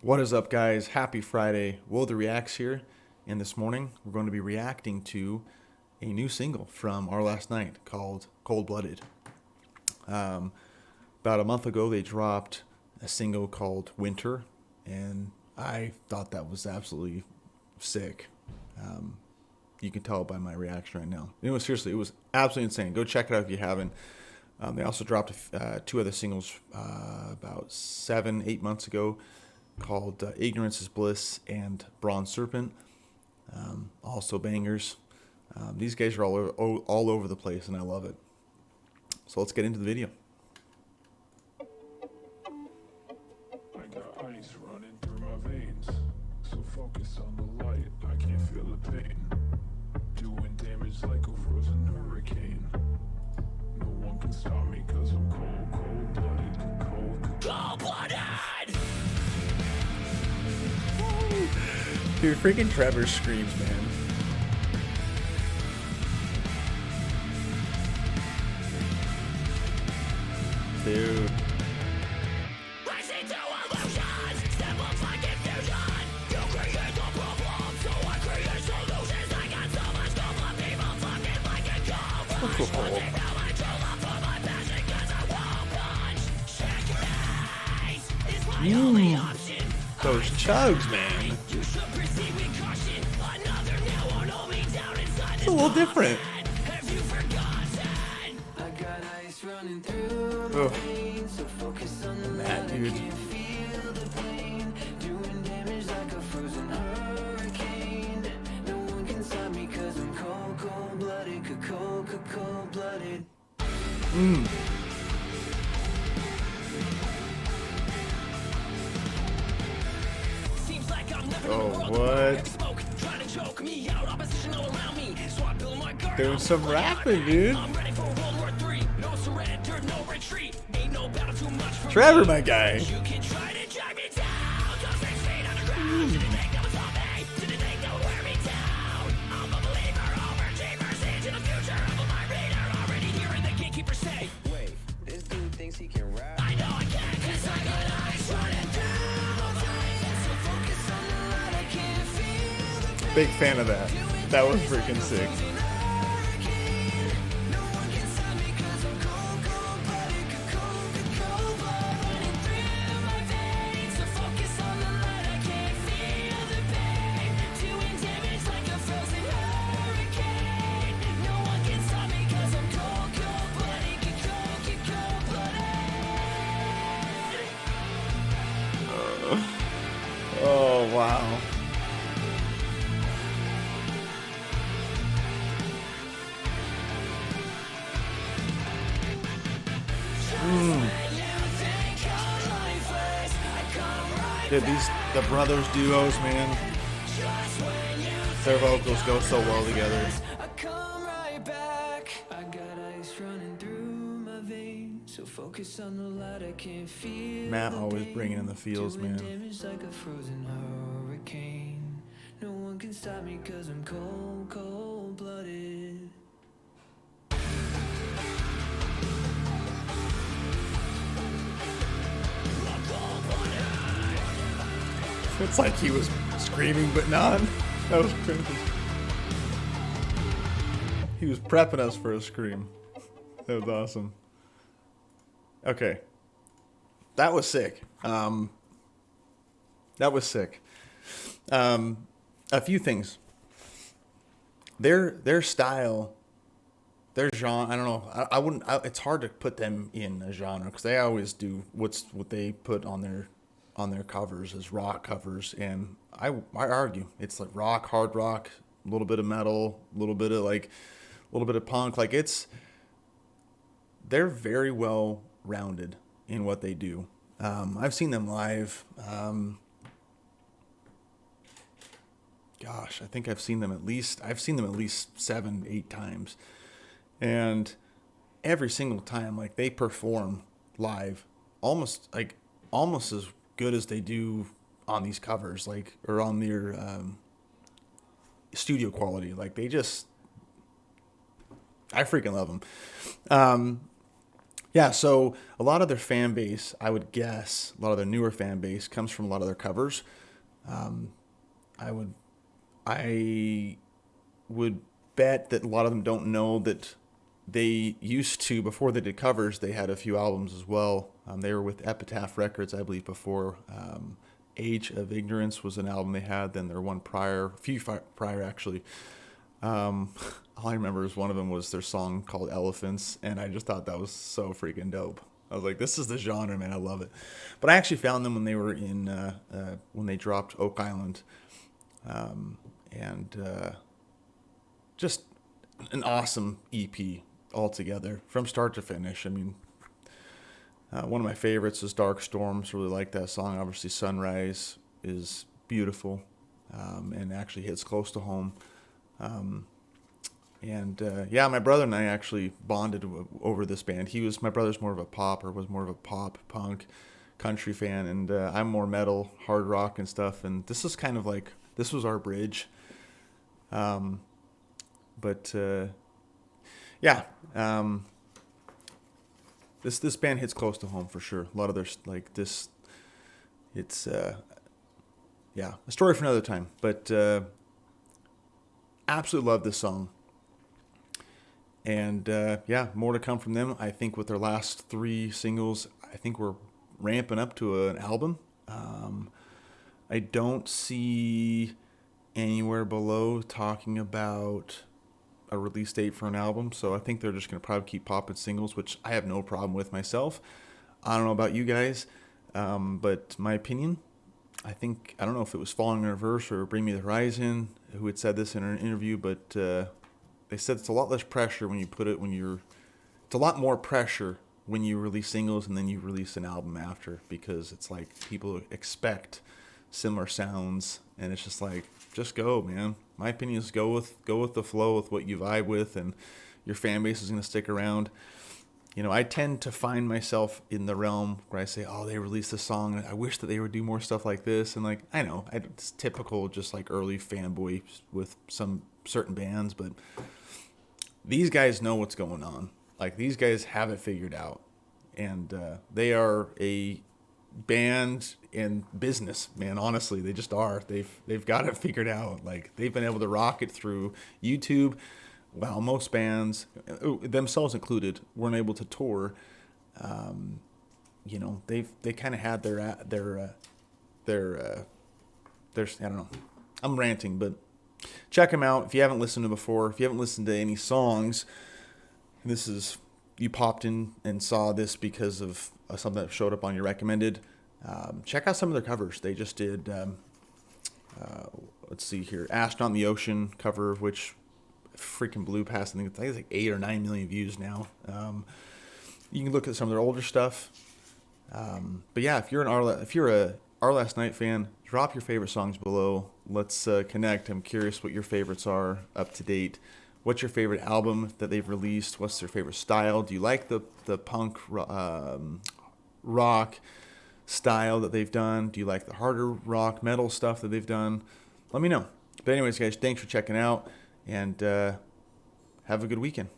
What is up, guys? Happy Friday. Will the Reacts here. And this morning, we're going to be reacting to a new single from our last night called Cold Blooded. About a month ago, they dropped a single called Winter, and I thought that was absolutely sick. You can tell by my reaction right now. It was absolutely insane. Go check it out if you haven't. They also dropped two other singles about 7-8 months ago called Ignorance is Bliss and Bronze Serpent. Also bangers. These guys are all over the place, and I love it. So let's get into the video. I got ice running through my veins, so focus on the light, I can't feel the pain. Doing damage like a frozen hurricane. No one can stop me cause I'm cold-blooded. Cold-blooded! Dude, freaking Trevor screams, man. Dude. I see two illusions, step up like confusion. You create the problem, so I create solutions. I got so much gold, but people fucking like a gold rush. Running out my true love for my passion, cause I won't punch. Checkmate is my only option. Those chugs, man. You should proceed with caution. Another now won't hold me down inside this It's a little different. Have you forgotten? I got ice running through Ugh. my veins, so focus on the Matt, light. I dude. can't feel the pain, doing damage like a frozen hurricane. No one can stop me cause I'm cold-blooded, cold-blooded. Seems like I'm never Oh, in the world what? smoke, trying to choke me out, opposition all around me. So I build my guard Doing up, some play out rapping, back. dude. I'm ready for World War III. No surrender, no retreat. Ain't no battle too much for Trevor, me. my guy. You can try to drag me down, just 6 feet underground. Didn't think that was all me, didn't think that would wear me down. I'm a believer, overachievers into the future. I'm a mind reader, already hearing the gatekeeper say, Wait, this dude thinks he can rap? I know I can, cause I got eyes running through my veins. So focus on the light, I can't feel the pain. Big fan of that. That was freaking sick. No one can stop me cause I'm cold-blooded, cold-blooded. Running through my veins, so focus on the light, I can't feel the pain. Doing damage like a frozen hurricane. No one can stop me cause I'm cold-blooded, cold-blooded. Oh, wow. Dude, the brothers duos, man. Their vocals go so well together. I come right back. I got ice running through my veins, so focus on the light, I can't feel Matt the always pain. bringing in the feels, Doing man. damage like a frozen hurricane. No one can stop me cause I'm cold-blooded. It's like he was screaming, but not. That was crazy. He was prepping us for a scream. That was awesome. Okay. That was sick. That was sick. A few things. Their style, their genre. I don't know. I wouldn't. It's hard to put them in a genre because they always do what they put on their covers as rock covers, and I argue it's like rock, hard rock, a little bit of metal, a little bit of punk. Like they're very well rounded in what they do. I've seen them live. Gosh, I think I've seen them at least 7-8 times, and every single time, like, they perform live almost as good as they do on these covers, like, or on their studio quality. Like, I freaking love them. Yeah, so a lot of their fan base, I would guess, a lot of their newer fan base comes from a lot of their covers. I would I would bet that a lot of them don't know that they used to, before they did covers, they had a few albums as well. They were with Epitaph Records, I believe, before. Age of Ignorance was an album they had. Then their one prior, a few prior actually. Um, all I remember is one of them was their song called Elephants, and I just thought that was so freaking dope. I was like, this is the genre, man. I love it. But I actually found them when they were in, when they dropped Oak Island. And just an awesome EP altogether from start to finish. I mean, one of my favorites is Dark Storms. Really like that song. Obviously, Sunrise is beautiful, and actually hits close to home. And yeah, my brother and I actually bonded over this band. My brother's more of a pop, or was more of a pop, punk, country fan, and I'm more metal, hard rock and stuff. And this is kind of like, this was our bridge. But yeah, this band hits close to home for sure. A lot of their like this, it's yeah, a story for another time. But absolutely love this song. And yeah, more to come from them. I think with their last three singles, I think we're ramping up to an album. I don't see anywhere below talking about a release date for an album, so I think they're just going to probably keep popping singles, which I have no problem with myself. I don't know about you guys, but my opinion, I don't know if it was Falling in Reverse or Bring Me the Horizon who had said this in an interview, but they said it's a lot less pressure when you it's a lot more pressure when you release singles and then you release an album after, because it's like people expect similar sounds, and it's just like, just go, man. My opinion is go with the flow, with what you vibe with, and your fan base is going to stick around. You know, I tend to find myself in the realm where I say, oh, they released a song, I wish that they would do more stuff like this. And like, I know it's typical, just like early fanboy with some certain bands, but these guys know what's going on. Like, these guys have it figured out, and they are a band in business, man. Honestly, they just are. They've got it figured out. Like, they've been able to rock it through YouTube. Well, most bands, themselves included, weren't able to tour. You know, they kind of had their I don't know. I'm ranting, but check them out if you haven't listened to before. If you haven't listened to any songs, you popped in and saw this because of something that showed up on your recommended. Check out some of their covers. They just did, let's see here, Astronaut in the Ocean cover, which freaking blew past, I think it's like 8 or 9 million views now. You can look at some of their older stuff. But yeah, if you're a Our Last Night fan, drop your favorite songs below. Let's connect. I'm curious what your favorites are up to date. What's your favorite album that they've released? What's their favorite style? Do you like the punk rock style that they've done? Do you like the harder rock metal stuff that they've done? Let me know. But anyways, guys, thanks for checking out, and have a good weekend.